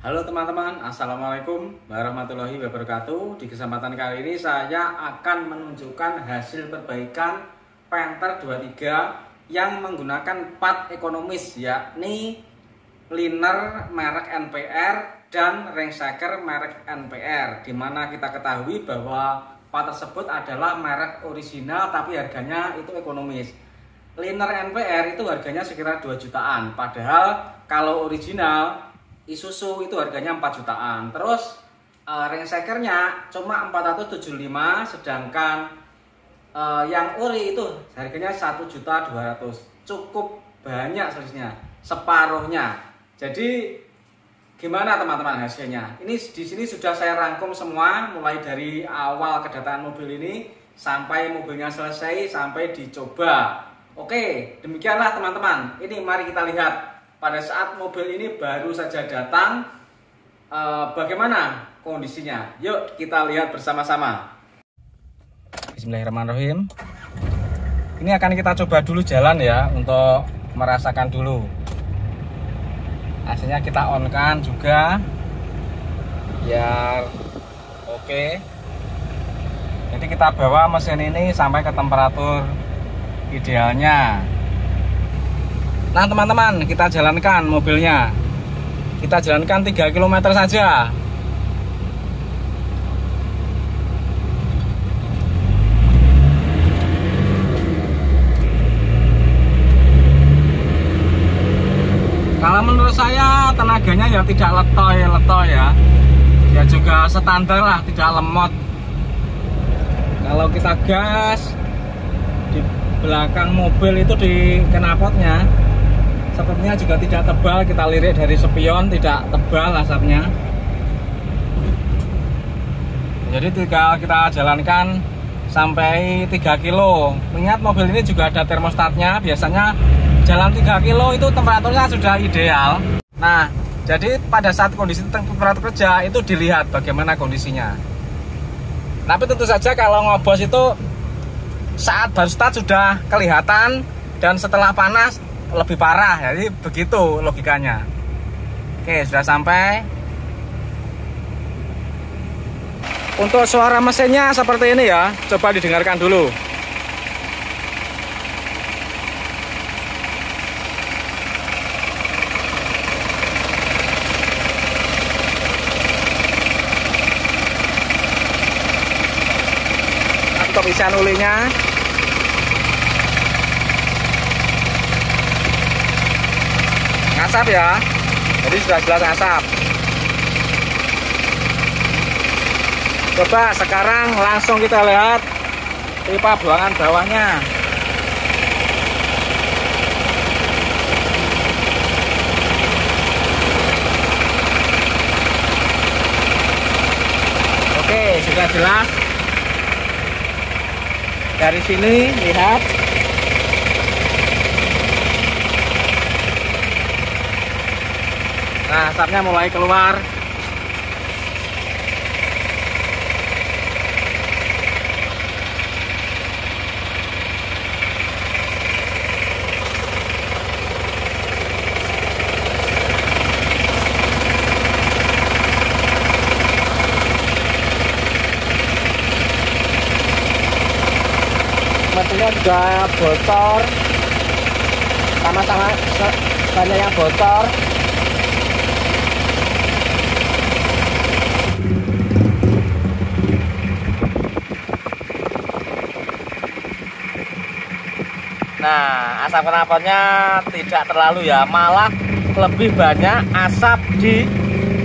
Halo teman-teman, Assalamualaikum warahmatullahi wabarakatuh. Di kesempatan kali ini saya akan menunjukkan hasil perbaikan Panther 23 yang menggunakan part ekonomis, yakni liner merek NPR dan ringshaker merek NPR. Dimana kita ketahui bahwa part tersebut adalah merek original tapi harganya itu ekonomis. Liner NPR itu harganya sekitar 2 jutaan, padahal kalau original Isuzu itu harganya 4 jutaan. Terus ringshakernya cuma 475, sedangkan yang ori itu harganya 1.200.000. Cukup banyak selisihnya, separuhnya. Jadi gimana teman-teman hasilnya? Ini di sini sudah saya rangkum semua, mulai dari awal kedatangan mobil ini sampai mobilnya selesai sampai dicoba. Oke, demikianlah teman-teman. Ini mari kita lihat pada saat mobil ini baru saja datang, bagaimana kondisinya. Yuk kita lihat bersama-sama. Bismillahirrahmanirrahim. Ini akan kita coba dulu jalan ya, untuk merasakan dulu. Hasilnya kita on kan juga biar oke. Jadi kita bawa mesin ini sampai ke temperatur idealnya. Nah teman-teman, kita jalankan mobilnya. Kita jalankan 3 km saja. Kalau menurut saya tenaganya ya tidak letoy ya. Ya juga standar lah, tidak lemot. Kalau kita gas di belakang mobil itu di knalpotnya sepertinya juga tidak tebal, kita lirik dari spion, tidak tebal asapnya. Jadi tinggal kita jalankan sampai 3 kilo. Ingat mobil ini juga ada termostatnya. Biasanya jalan 3 kilo itu temperaturnya sudah ideal. Nah, jadi pada saat kondisi temperatur kerja itu dilihat bagaimana kondisinya. Tapi tentu saja kalau ngobos itu saat baru start sudah kelihatan, dan setelah panas lebih parah. Jadi begitu logikanya. Oke, sudah sampai. Untuk suara mesinnya seperti ini ya, coba didengarkan dulu. Untuk isian ulinya ngasap ya, jadi sudah jelas ngasap. Coba sekarang langsung kita lihat pipa buangan bawahnya. Oke, sudah jelas. Dari sini lihat. Nah, asapnya mulai keluar. Mesinnya juga bocor. Sama-sama banyak yang bocor. Nah, asap knalpotnya tidak terlalu ya, malah lebih banyak asap di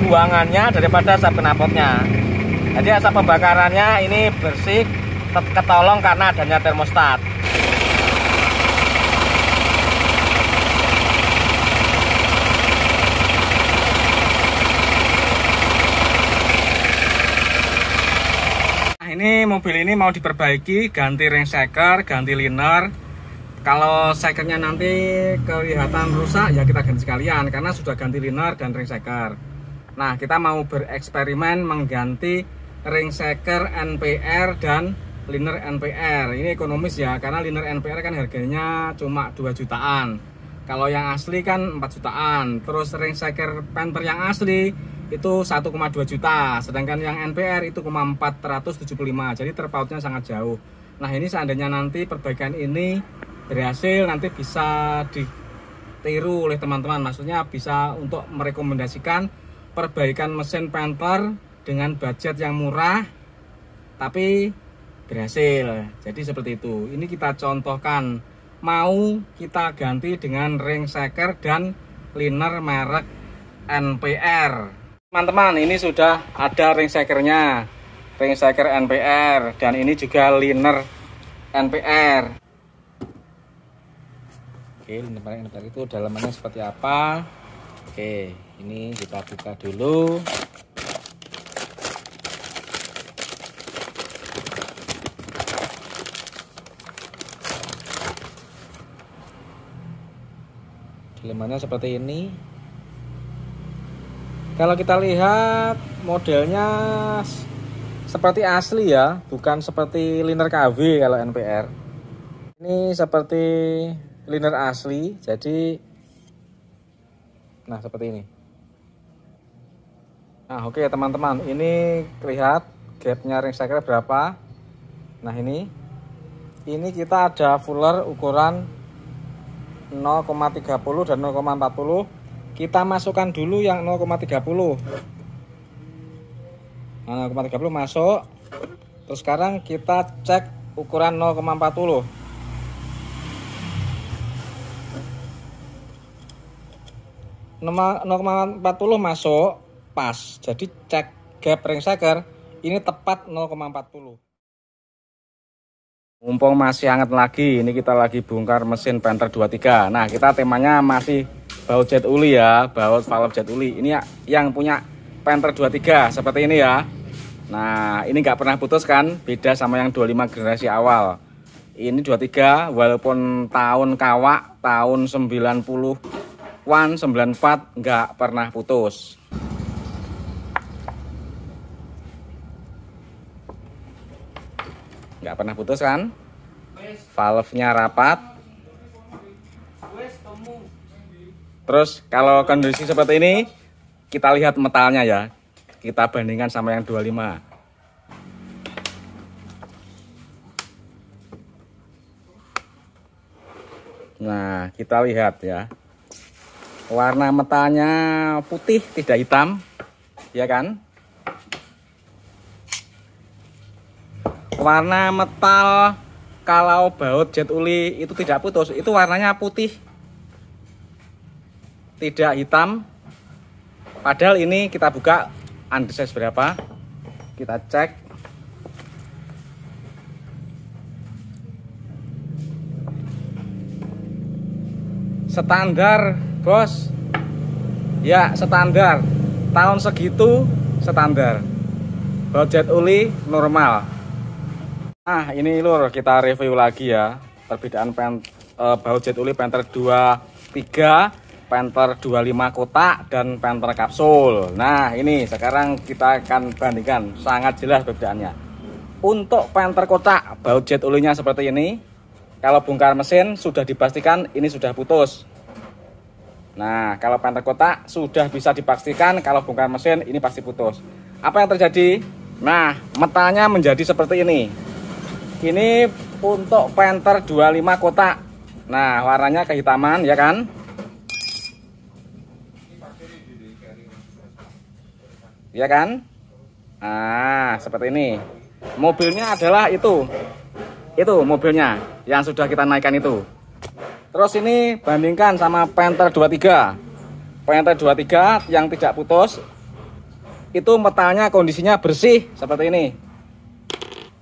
buangannya daripada asap knalpotnya. Jadi asap pembakarannya ini bersih, ketolong karena adanya termostat. Nah, ini mobil ini mau diperbaiki, ganti ringshaker, ganti liner. Kalau shakernya nanti kelihatan rusak ya kita ganti sekalian, karena sudah ganti liner dan ringshaker. Nah, kita mau bereksperimen mengganti ringshaker NPR dan liner NPR. Ini ekonomis ya, karena liner NPR kan harganya cuma 2 jutaan. Kalau yang asli kan 4 jutaan. Terus ringshaker Panther yang asli itu 1,2 juta, sedangkan yang NPR itu 475, jadi terpautnya sangat jauh. Nah ini seandainya nanti perbaikan ini berhasil, nanti bisa ditiru oleh teman-teman, maksudnya bisa untuk merekomendasikan perbaikan mesin Panther dengan budget yang murah tapi berhasil. Jadi seperti itu. Ini kita contohkan, mau kita ganti dengan ring shaker dan liner merek NPR. Teman-teman, ini sudah ada ring shakernya, ring shaker NPR, dan ini juga liner NPR. Oke, liner NPR itu dalamannya seperti apa? Oke, ini kita buka dulu. Dalamannya seperti ini. Kalau kita lihat modelnya seperti asli ya, bukan seperti liner KW kalau NPR. Ini seperti liner asli, jadi nah seperti ini. Nah oke teman-teman, ini lihat gapnya ring shaker berapa. Nah ini kita ada fuller ukuran 0,30 dan 0,40. Kita masukkan dulu yang 0,30. Nah, 0,30 masuk. Terus sekarang kita cek ukuran 0,40. Nomor 0,40 masuk pas. Jadi cek gap ring shaker ini tepat 0,40. Mumpung masih hangat lagi, ini kita lagi bongkar mesin Panther 23. Nah, kita temanya masih baut jet uli ya, baut valve jet uli. Ini yang punya Panther 23 seperti ini ya. Nah, ini nggak pernah putus kan, beda sama yang 25 generasi awal. Ini 23 walaupun tahun kawak, tahun 90-an, 94 nggak pernah putus. Nggak pernah putus kan, valve-nya rapat. Terus kalau kondisi seperti ini, kita lihat metalnya ya, kita bandingkan sama yang 25. Nah kita lihat ya, warna metalnya putih tidak hitam ya kan. Warna metal kalau baut jet uli itu tidak putus, itu warnanya putih, tidak hitam. Padahal ini kita buka undersize berapa, kita cek. Standar bos ya, standar tahun segitu standar baut jet uli normal. Nah ini lur, kita review lagi ya perbedaan baut jet uli Panther 23, Panther 25 kotak, dan Panther kapsul. Nah ini sekarang kita akan bandingkan, sangat jelas perbedaannya. Untuk Panther kotak, baut jet ulinya seperti ini. Kalau bongkar mesin sudah dipastikan ini sudah putus. Nah kalau Panther kotak sudah bisa dipastikan kalau bongkar mesin ini pasti putus. Apa yang terjadi? Nah metalnya menjadi seperti ini. Ini untuk Panther 25 kotak. Nah warnanya kehitaman ya kan. Ya kan. Nah seperti ini. Mobilnya adalah itu mobilnya yang sudah kita naikkan itu. Terus ini bandingkan sama Panther 23. Panther 23 yang tidak putus, itu metalnya kondisinya bersih seperti ini.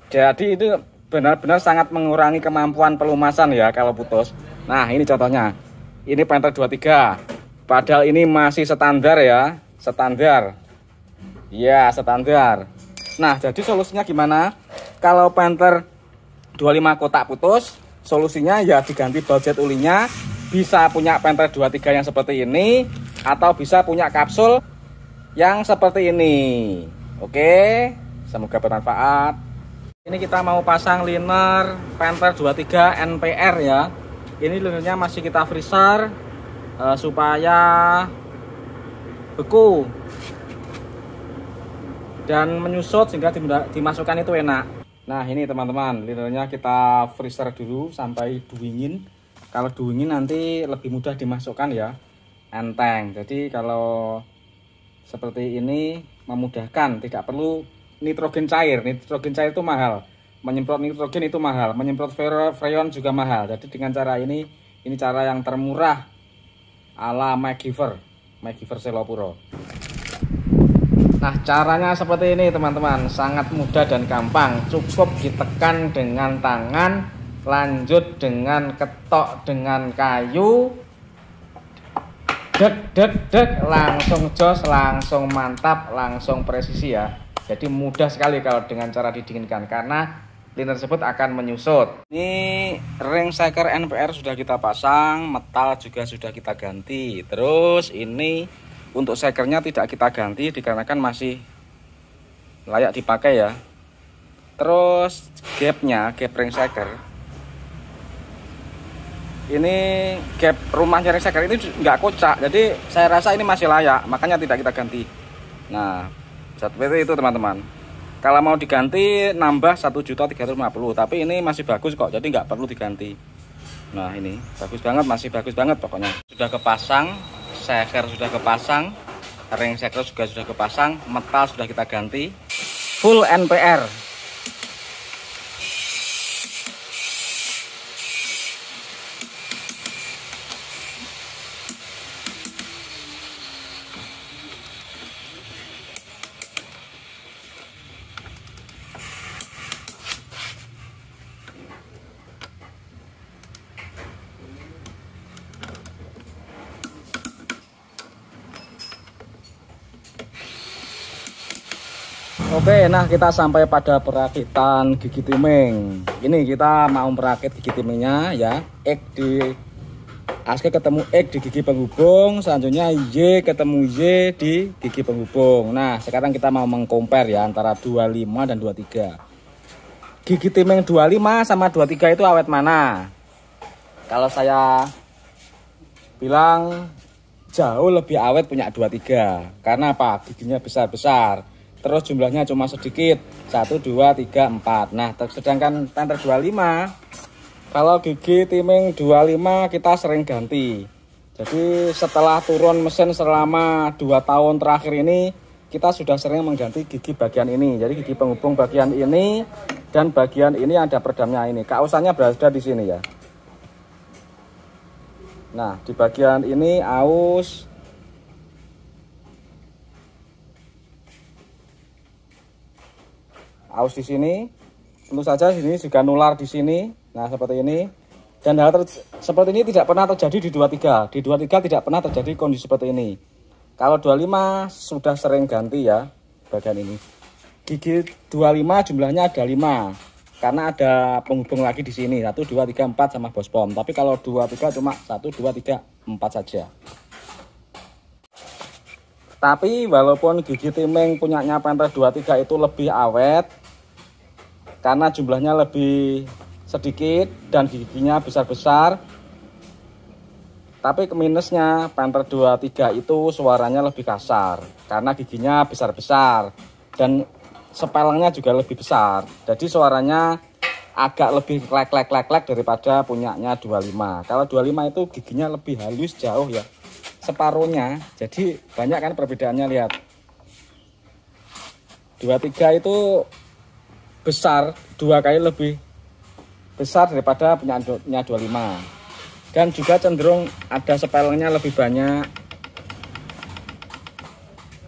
Jadi itu benar-benar sangat mengurangi kemampuan pelumasan ya kalau putus. Nah ini contohnya, ini Panther 23, padahal ini masih standar ya, standar ya, standar. Nah jadi solusinya gimana? Kalau Panther 25 kotak putus, solusinya ya diganti baut jet ulinya. Bisa punya Panther 23 yang seperti ini, atau bisa punya kapsul yang seperti ini. Oke, semoga bermanfaat. Ini kita mau pasang liner Panther 23 NPR ya. Ini linernya masih kita freezer supaya beku. dan menyusut sehingga dimasukkan itu enak. Nah ini teman-teman, linernya kita freezer dulu sampai dingin. Kalau dingin nanti lebih mudah dimasukkan ya, enteng. Jadi kalau seperti ini memudahkan, tidak perlu nitrogen cair. Nitrogen cair itu mahal, menyemprot nitrogen itu mahal, menyemprot freon juga mahal. Jadi dengan cara ini cara yang termurah ala MacGyver Selopuro. Nah caranya seperti ini teman-teman, sangat mudah dan gampang. Cukup ditekan dengan tangan, lanjut dengan ketok dengan kayu, dek, langsung jos, langsung mantap, langsung presisi ya. Jadi mudah sekali kalau dengan cara didinginkan, karena liner tersebut akan menyusut. Ini ring shaker NPR sudah kita pasang, metal juga sudah kita ganti. Terus ini untuk shakernya tidak kita ganti dikarenakan masih layak dipakai ya. Terus gap ring shaker, ini gap rumahnya ring shaker ini nggak kocak, jadi saya rasa ini masih layak, makanya tidak kita ganti. Nah seperti itu teman-teman. Kalau mau diganti nambah 1.350.000, tapi ini masih bagus kok, jadi nggak perlu diganti. Nah ini bagus banget, masih bagus banget pokoknya. Sudah kepasang, shaker sudah kepasang, ring shaker juga sudah kepasang, metal sudah kita ganti, full NPR. Oke, nah kita sampai pada perakitan gigi timing. Ini kita mau merakit gigi timingnya ya. X di ASK ketemu X di gigi penghubung, selanjutnya Y ketemu Y di gigi penghubung. Nah, sekarang kita mau mengcompare ya antara 25 dan 23. Gigi timing 25 sama 23 itu awet mana? Kalau saya bilang jauh lebih awet punya 23. Karena apa? Giginya besar-besar. Terus jumlahnya cuma sedikit, 1, 2, 3, 4. Nah sedangkan Panther 25, kalau gigi timing 25 kita sering ganti. Jadi setelah turun mesin selama 2 tahun terakhir ini, kita sudah sering mengganti gigi bagian ini. Jadi gigi penghubung bagian ini dan bagian ini ada peredamnya ini. Kausannya berada di sini ya. Nah di bagian ini aus di sini, tentu saja sini juga nular di sini. Nah seperti ini, dan hal seperti ini tidak pernah terjadi di 23. Di 23 tidak pernah terjadi kondisi seperti ini. Kalau 25 sudah sering ganti ya bagian ini. Gigi 25 jumlahnya ada 5 karena ada penghubung lagi di sini, 1, 2, 3, 4 sama bos pom. Tapi kalau 23 cuma 1, 2, 3, 4 saja. Tapi walaupun gigi timing punyanya Panther 23 itu lebih awet karena jumlahnya lebih sedikit dan giginya besar-besar, tapi minusnya Panther 23 itu suaranya lebih kasar karena giginya besar-besar dan sepelengnya juga lebih besar. Jadi suaranya agak lebih klek daripada punyanya 25. Kalau 25 itu giginya lebih halus jauh ya, separuhnya. Jadi banyak kan perbedaannya, lihat. 23 itu besar 2 kali lebih besar daripada punyanya 25, dan juga cenderung ada sepelengnya lebih banyak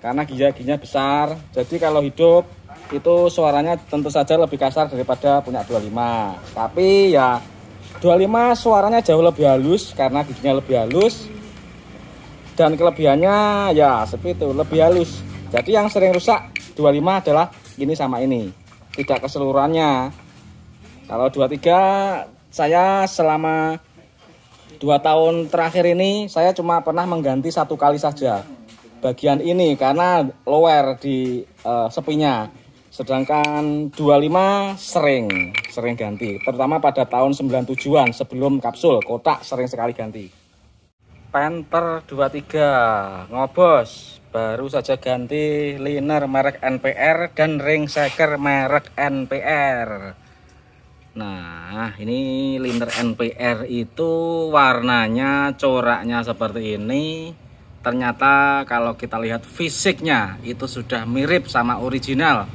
karena giginya besar. Jadi kalau hidup itu suaranya tentu saja lebih kasar daripada punya 25. Tapi ya 25 suaranya jauh lebih halus karena giginya lebih halus, dan kelebihannya ya seperti itu, lebih halus. Jadi yang sering rusak 25 adalah ini sama ini, tidak keseluruhannya. Kalau 23 saya selama 2 tahun terakhir ini saya cuma pernah mengganti 1 kali saja bagian ini karena lower di sepinya. Sedangkan 25 sering ganti, terutama pada tahun 97-an sebelum kapsul kotak sering sekali ganti. Panther 23 ngobos Baru saja ganti liner merek NPR dan ring shaker merek NPR. Nah, ini liner NPR itu warnanya, coraknya seperti ini. Ternyata kalau kita lihat fisiknya itu sudah mirip sama original,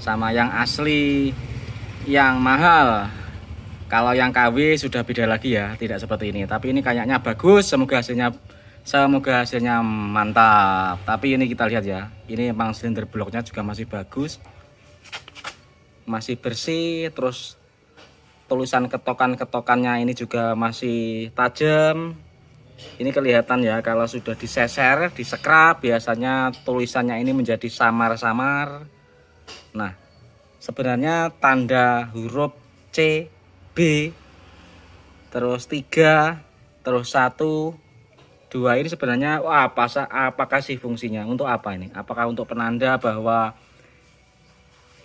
sama yang asli, yang mahal. Kalau yang KW sudah beda lagi ya, tidak seperti ini. Tapi ini kayaknya bagus, semoga hasilnya mantap. Tapi ini kita lihat ya, ini emang silinder bloknya juga masih bagus, masih bersih. Terus tulisan ketokannya ini juga masih tajam. Ini kelihatan ya, kalau sudah diseser, disekrap, biasanya tulisannya ini menjadi samar-samar. Nah, sebenarnya tanda huruf C, B, terus 3, terus 1, 2 ini sebenarnya apakah sih fungsinya? Untuk apa ini? Apakah untuk penanda bahwa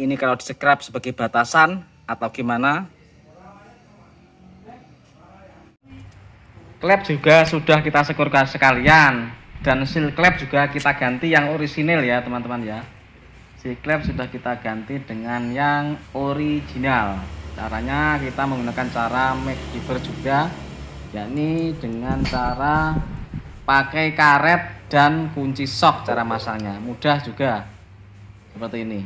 ini kalau disekrap sebagai batasan atau gimana? Klep juga sudah kita sekurkan sekalian, dan seal klep juga kita ganti yang orisinil ya teman-teman ya. Seal klep sudah kita ganti dengan yang original. Caranya kita menggunakan cara MacGyver juga, yakni dengan cara pakai karet dan kunci sok. Cara masangnya mudah juga, seperti ini.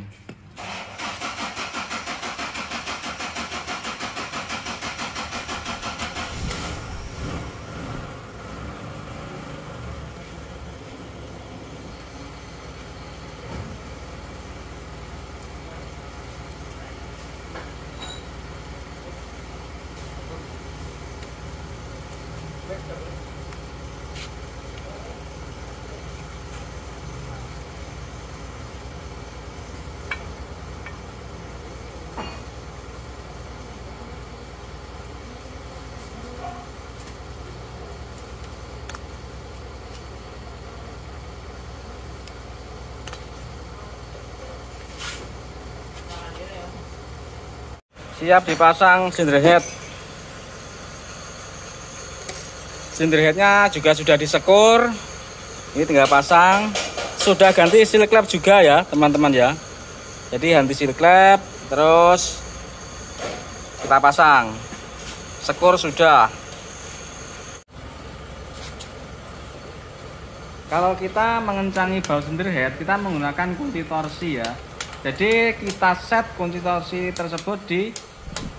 Siap dipasang cylinder head. Cylinder headnya juga sudah disekur. Ini tinggal pasang. Sudah ganti seal klep juga ya teman-teman ya. Jadi ganti seal klep, terus kita pasang. Sekur sudah. Kalau kita mengencangi baut cylinder head, kita menggunakan kunci torsi ya. Jadi kita set kunci torsi tersebut di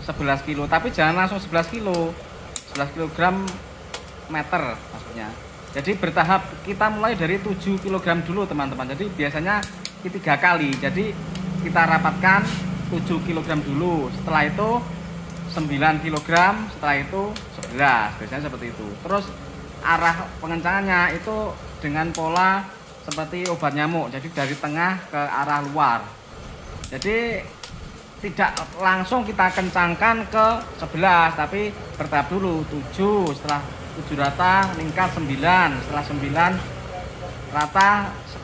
11 kilo, tapi jangan langsung 11 kilo, 11 kg meter maksudnya. Jadi bertahap, kita mulai dari 7 kg dulu teman-teman. Jadi biasanya 3 kali, jadi kita rapatkan 7 kg dulu, setelah itu 9 kg, setelah itu 11, biasanya seperti itu. Terus arah pengencangannya itu dengan pola seperti obat nyamuk, jadi dari tengah ke arah luar. Jadi tidak langsung kita kencangkan ke 11, tapi bertahap dulu 7, setelah 7 rata meningkat 9, setelah 9 rata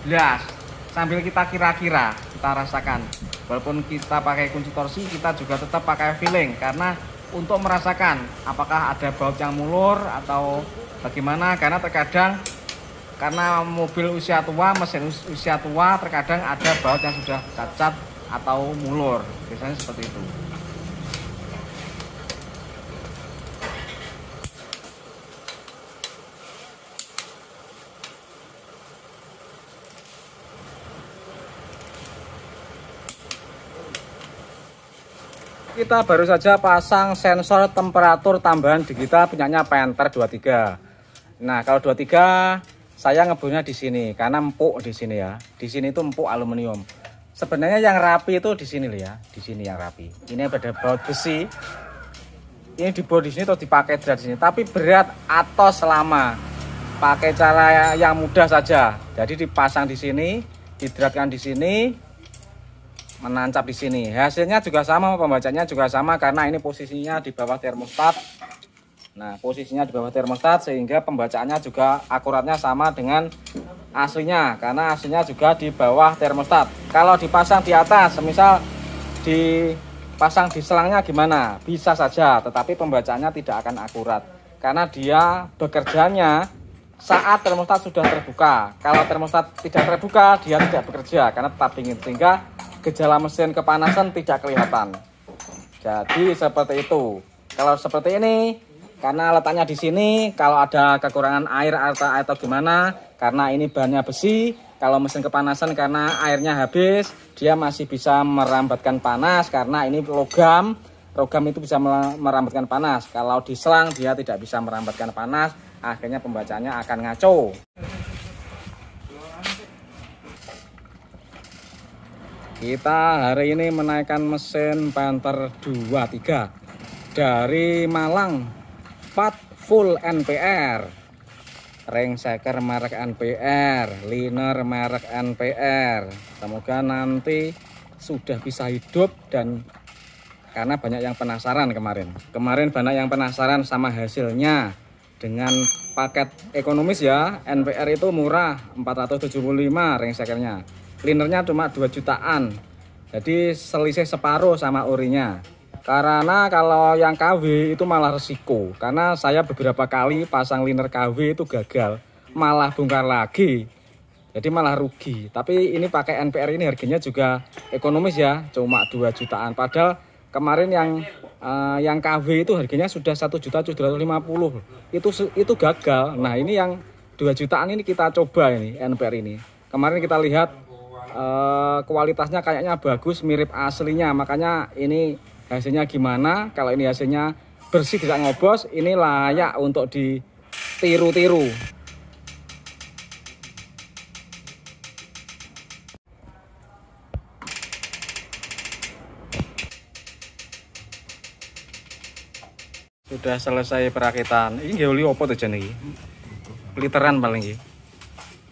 11, sambil kita kira-kira, kita rasakan. Walaupun kita pakai kunci torsi, kita juga tetap pakai feeling, karena untuk merasakan apakah ada baut yang mulur atau bagaimana. Karena terkadang karena mobil usia tua, mesin usia tua, terkadang ada baut yang sudah cacat atau mulur, biasanya seperti itu. Kita baru saja pasang sensor temperatur tambahan di kita punyanya Panther 23. Nah, kalau 23 saya ngebunya di sini karena empuk di sini ya. Di sini itu empuk aluminium. Sebenarnya yang rapi itu di sini loh ya, di sini yang rapi. Ini ada baut besi. Ini dibaut di sini atau dipakai drat di sini. Tapi berat atau selama. Pakai cara yang mudah saja. Jadi dipasang di sini, didratkan di sini, menancap di sini. Hasilnya juga sama, pembacanya juga sama karena ini posisinya di bawah termostat. Nah, posisinya di bawah termostat sehingga pembacaannya juga akuratnya sama dengan aslinya, karena aslinya juga di bawah termostat. Kalau dipasang di atas, semisal dipasang di selangnya gimana? Bisa saja, tetapi pembacaannya tidak akan akurat karena dia bekerjanya saat termostat sudah terbuka. Kalau termostat tidak terbuka, dia tidak bekerja karena tetap dingin, sehingga gejala mesin kepanasan tidak kelihatan. Jadi seperti itu. Kalau seperti ini, karena letaknya di sini, kalau ada kekurangan air atau gimana, karena ini bahannya besi, kalau mesin kepanasan karena airnya habis, dia masih bisa merambatkan panas karena ini logam. Logam itu bisa merambatkan panas. Kalau diselang dia tidak bisa merambatkan panas, akhirnya pembacaannya akan ngaco. Kita hari ini menaikkan mesin Panther 23 dari Malang, 4 full NPR, ring seker merek NPR, liner merek NPR. Semoga nanti sudah bisa hidup, dan karena banyak yang penasaran kemarin banyak yang penasaran sama hasilnya. Dengan paket ekonomis ya, NPR itu murah, 475 ring sekernya, linernya cuma 2 jutaan, jadi selisih separuh sama orinya. Karena kalau yang KW itu malah resiko, karena saya beberapa kali pasang liner KW itu gagal, malah bongkar lagi, jadi malah rugi. Tapi ini pakai NPR ini harganya juga ekonomis ya, cuma 2 jutaan. Padahal kemarin yang KW itu harganya sudah 1.750.000, itu gagal. Nah ini yang 2 jutaan ini kita coba ini NPR ini. Kemarin kita lihat kualitasnya kayaknya bagus, mirip aslinya, makanya ini hasilnya gimana. Kalau ini hasilnya bersih, tidak ngobos, ini layak untuk ditiru-tiru. Sudah selesai perakitan. Ini uli apa tuh jan iki? Literan paling iki.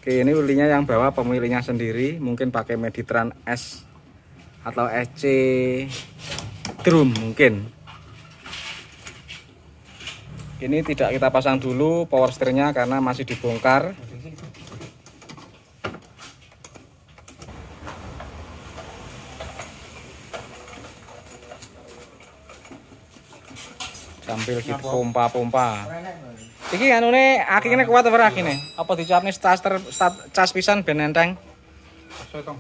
Oke, ini ulinya yang bawa pemiliknya sendiri, mungkin pakai Meditran S atau SC drum mungkin. Ini tidak kita pasang dulu power steernya karena masih dibongkar. Sambil kita pompa-pompa. Iki anune akine kuat apa akine? Apa dicapne cas pisan ben enteng? Saya tong.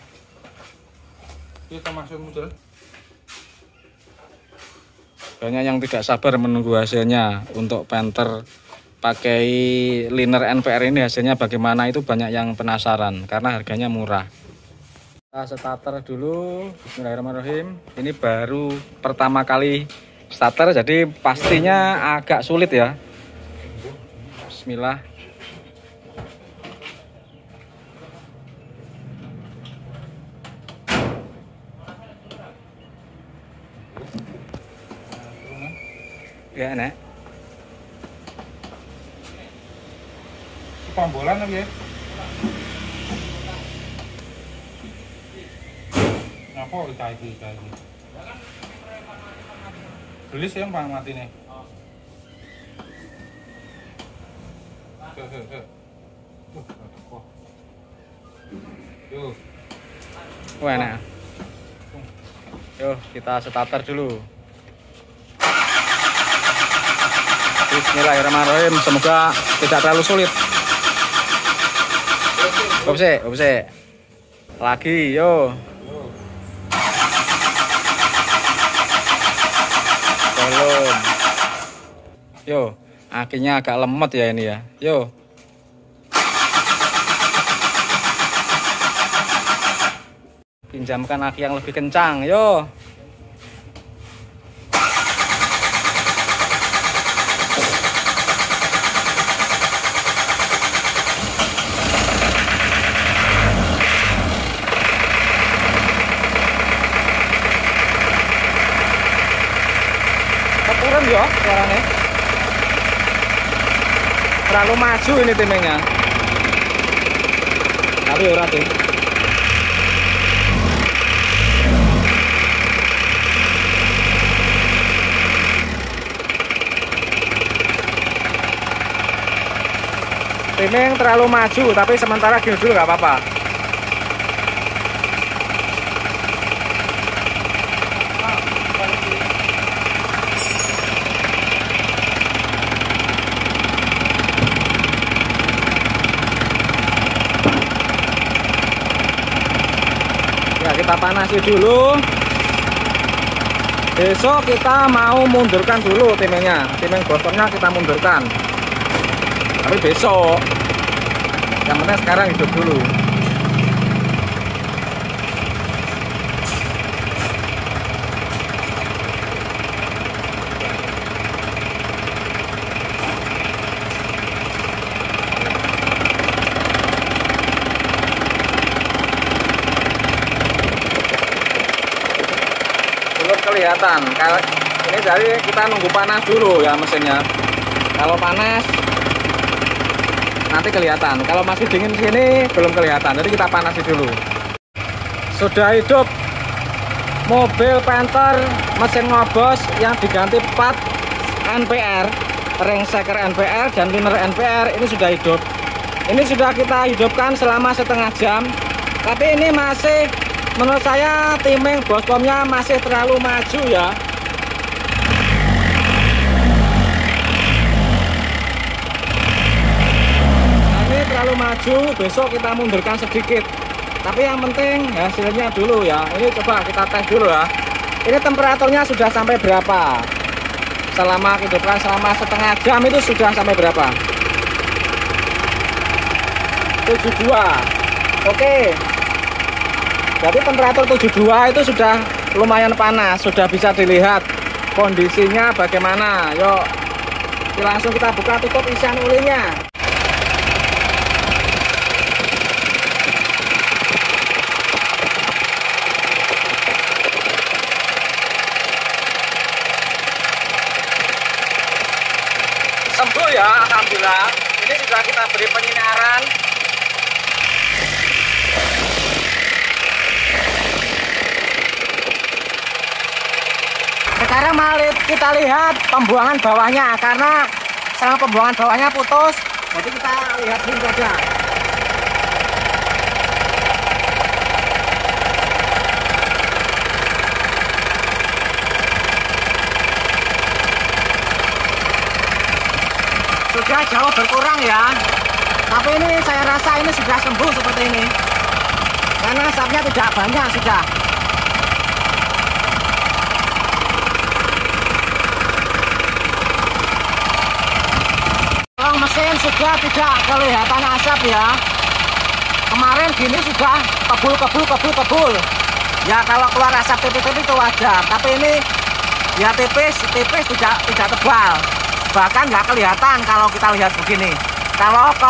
Kita maksudmu Jel? Banyak yang tidak sabar menunggu hasilnya. Untuk Panther pakai liner NPR ini hasilnya bagaimana, itu banyak yang penasaran karena harganya murah. Kita starter dulu. Bismillahirrahmanirrahim. Ini baru pertama kali starter, jadi pastinya agak sulit ya. Bismillah. Ya, Nek. Pambolan lagi ya? Ngapa kayak gini? Gelis yang Pak mati nih. Wah, enak. Yuk, kita starter dulu. Bismillahirrahmanirrahim. Semoga tidak terlalu sulit. Opse. Lagi, yo. Belum. Yo, akhirnya agak lemot ya ini ya. Yo. Pinjamkan aki yang lebih kencang, yo. Keturun yo suaranya. Terlalu maju ini timenya. Tapi ora tim. Timing terlalu maju, tapi sementara gini dulu nggak apa-apa. kita panasi dulu. Besok kita mau mundurkan dulu timingnya. Timing bostonnya kita mundurkan. Tapi besok. Yang penting sekarang hidup dulu. Kelihatan kalau ini, jadi kita nunggu panas dulu ya mesinnya. Kalau panas nanti kelihatan, kalau masih dingin sini belum kelihatan, jadi kita panasi dulu. Sudah hidup mobil Panther mesin ngobos yang diganti plat NPR, ring shaker NPR dan liner NPR. Ini sudah hidup, ini sudah kita hidupkan selama setengah jam, tapi ini masih, menurut saya timing boskomnya masih terlalu maju ya. Nah, ini terlalu maju, besok kita mundurkan sedikit. Tapi yang penting hasilnya dulu ya. Ini coba kita tes dulu ya. Ini temperaturnya sudah sampai berapa? Selama hidupkan selama setengah jam itu sudah sampai berapa? 72. Oke. Jadi temperatur 72 itu sudah lumayan panas, sudah bisa dilihat kondisinya bagaimana. Yuk, langsung kita buka tutup isian ulinya. Sembuh ya, alhamdulillah. Ini sudah kita beri penyinaran. Sekarang mari kita lihat pembuangan bawahnya, karena selama pembuangan bawahnya putus, jadi kita lihat dulu saja. Sudah jauh berkurang ya, tapi ini saya rasa ini sudah sembuh seperti ini, karena asapnya tidak banyak sudah. Mesin sudah tidak kelihatan asap ya. Kemarin gini sudah kebul. Ya kalau keluar asap tipis-tipis itu wajar, tapi ini ya tipis tidak tebal. Bahkan nggak kelihatan kalau kita lihat begini. Kalau ke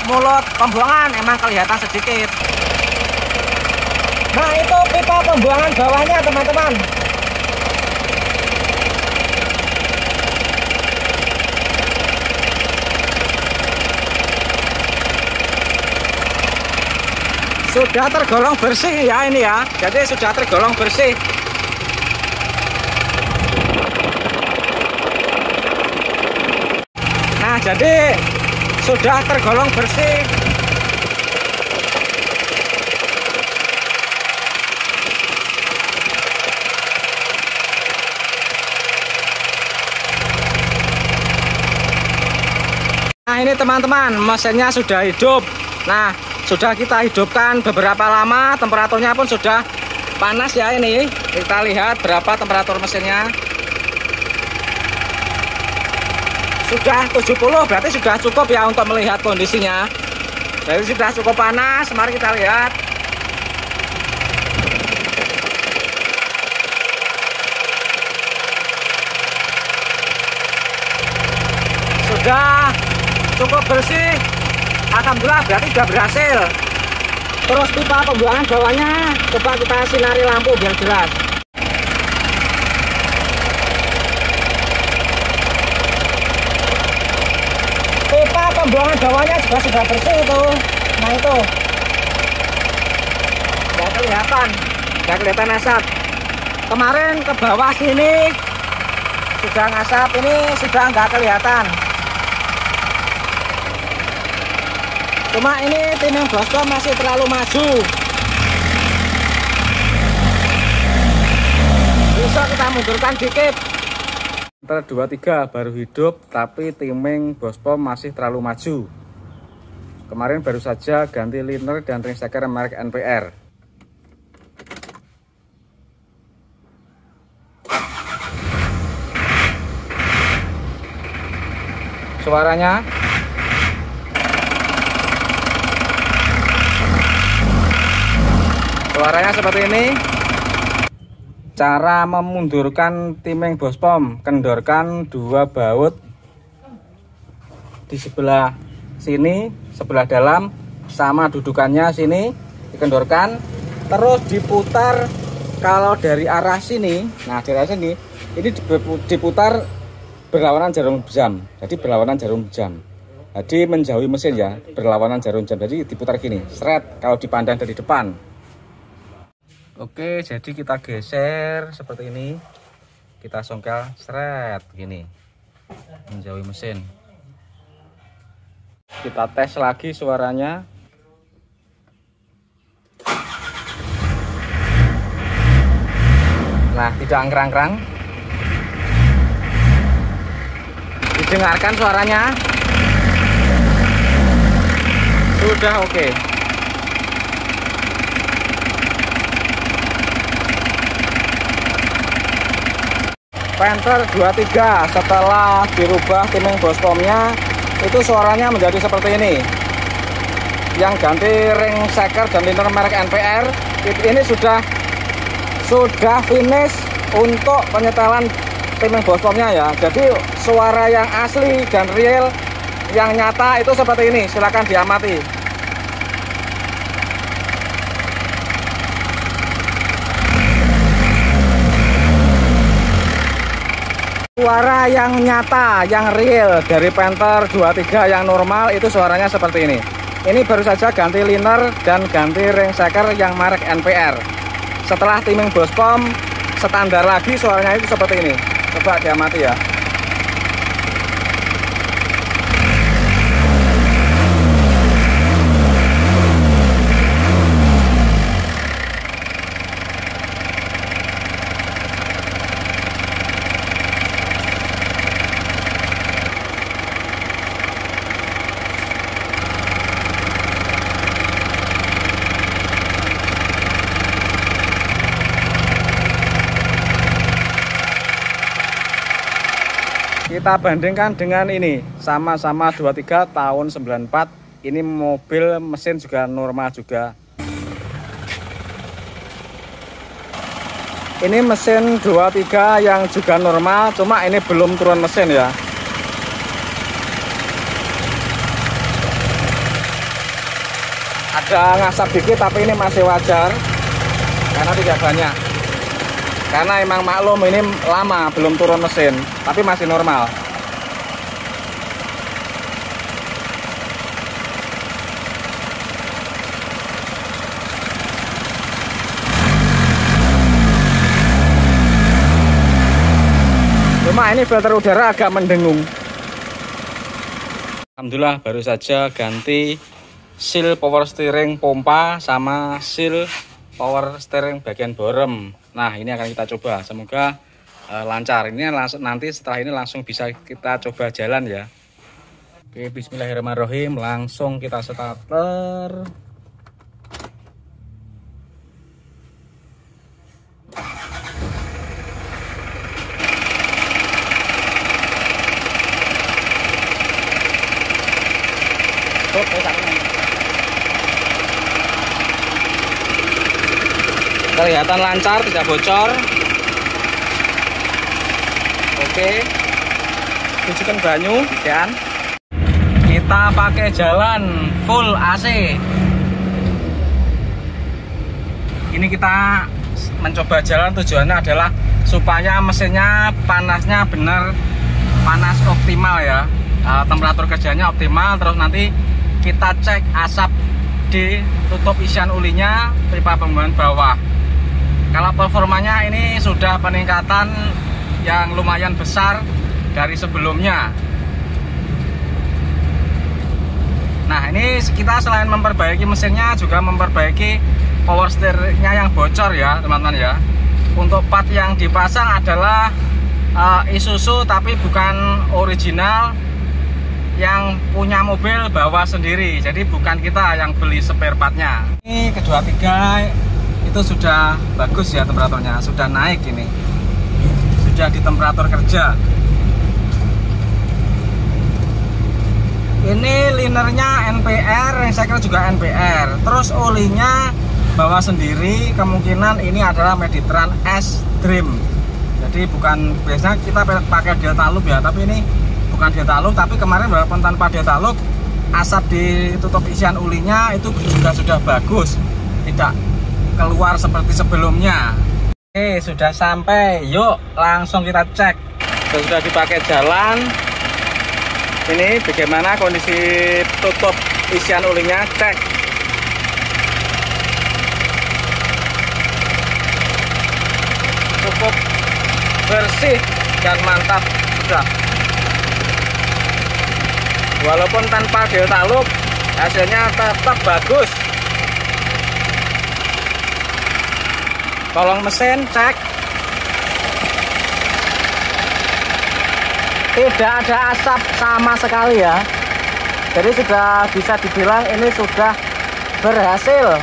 mulut pembuangan emang kelihatan sedikit. Nah, itu pipa pembuangan bawahnya teman-teman. Sudah tergolong bersih ya ini ya. Jadi sudah tergolong bersih. Nah, jadi sudah tergolong bersih. Nah, ini teman-teman, mesinnya sudah hidup. Nah, sudah kita hidupkan beberapa lama, temperaturnya pun sudah panas ya ini. Kita lihat berapa temperatur mesinnya. Sudah 70, berarti sudah cukup ya untuk melihat kondisinya. Jadi sudah cukup panas, mari kita lihat. Sudah cukup bersih. Alhamdulillah, berarti sudah berhasil. Terus pipa pembuangan bawahnya coba kita sinari lampu biar jelas. Pipa pembuangan bawahnya juga sudah bersih itu. Nah itu nggak kelihatan asap. Kemarin ke bawah sini sudah ngasap, ini sudah nggak kelihatan. Cuma ini timing boskom masih terlalu maju. Bisa kita mundurkan dikit. Antara 2-3 baru hidup, tapi timing boskom masih terlalu maju. Kemarin baru saja ganti liner dan ring shaker merek NPR. suaranya. Suaranya seperti ini. Cara memundurkan timeng bospom, kendorkan 2 baut di sebelah sini, sebelah dalam, sama dudukannya sini, dikendorkan, terus diputar. Kalau dari arah sini, nah dari arah sini, ini diputar berlawanan jarum jam. Jadi berlawanan jarum jam. Jadi menjauhi mesin ya, berlawanan jarum jam. Jadi diputar gini, seret kalau dipandang dari depan. Oke, jadi kita geser seperti ini. Kita songkel seret gini. Menjauhi mesin. Kita tes lagi suaranya. Nah, tidak angkrang-angkrang. Didengarkan suaranya. Sudah oke. Panther 23 setelah dirubah timing bospomnya itu suaranya menjadi seperti ini. Yang ganti ring shaker dan liner merek NPR ini sudah finish untuk penyetelan timing bospomnya ya. Jadi suara yang asli dan real yang nyata itu seperti ini. Silahkan diamati. Suara yang nyata, yang real dari Panther 23 yang normal itu suaranya seperti ini. Ini baru saja ganti liner dan ganti ring shaker yang merek NPR. Setelah timing bospom standar lagi suaranya itu seperti ini. Coba diamati ya. Kita bandingkan dengan ini, sama-sama 23 tahun 94. Ini mobil mesin juga normal juga. Ini mesin 23 yang juga normal, cuma ini belum turun mesin ya. Ada ngasap dikit tapi ini masih wajar karena tidak banyak. Karena emang maklum ini lama belum turun mesin, tapi masih normal. Cuma ini filter udara agak mendengung. Alhamdulillah baru saja ganti seal power steering pompa sama seal power steering bagian bottom. Nah, ini akan kita coba, semoga lancar. Ini nanti setelah ini langsung bisa kita coba jalan ya. Oke, bismillahirrahmanirrahim. Langsung kita starter. Kelihatan lancar, tidak bocor. Oke, cucikan banyu kan. Kita pakai jalan full AC. Ini kita mencoba jalan, tujuannya adalah supaya mesinnya panasnya benar, panas optimal ya. Temperatur kerjanya optimal. Terus nanti kita cek asap di tutup isian ulinya, pipa pembuangan bawah. Kalau performanya ini sudah peningkatan yang lumayan besar dari sebelumnya. Nah, ini kita selain memperbaiki mesinnya juga memperbaiki power steeringnya yang bocor ya teman-teman ya. Untuk part yang dipasang adalah Isuzu tapi bukan original, yang punya mobil bawa sendiri. Jadi bukan kita yang beli spare partnya. Ini kedua tiga itu sudah bagus ya, temperaturnya sudah naik, ini sudah di temperatur kerja. Ini linernya NPR, yang saya kira juga NPR. Terus olinya bawa sendiri, kemungkinan ini adalah Mediterranean S Dream. Jadi bukan, biasanya kita pakai Delta Loop ya, tapi ini bukan Delta Loop. Tapi kemarin walaupun tanpa Delta Loop, asap di tutup isian olinya itu juga sudah bagus, tidak keluar seperti sebelumnya. Oke, sudah sampai, yuk langsung kita cek. Sudah dipakai jalan. Ini bagaimana kondisi tutup isian olinya, cek. Cukup bersih dan mantap sudah. Walaupun tanpa Delta Loop, hasilnya tetap bagus. Kolong mesin cek. Tidak ada asap sama sekali ya. Jadi sudah bisa dibilang ini sudah berhasil.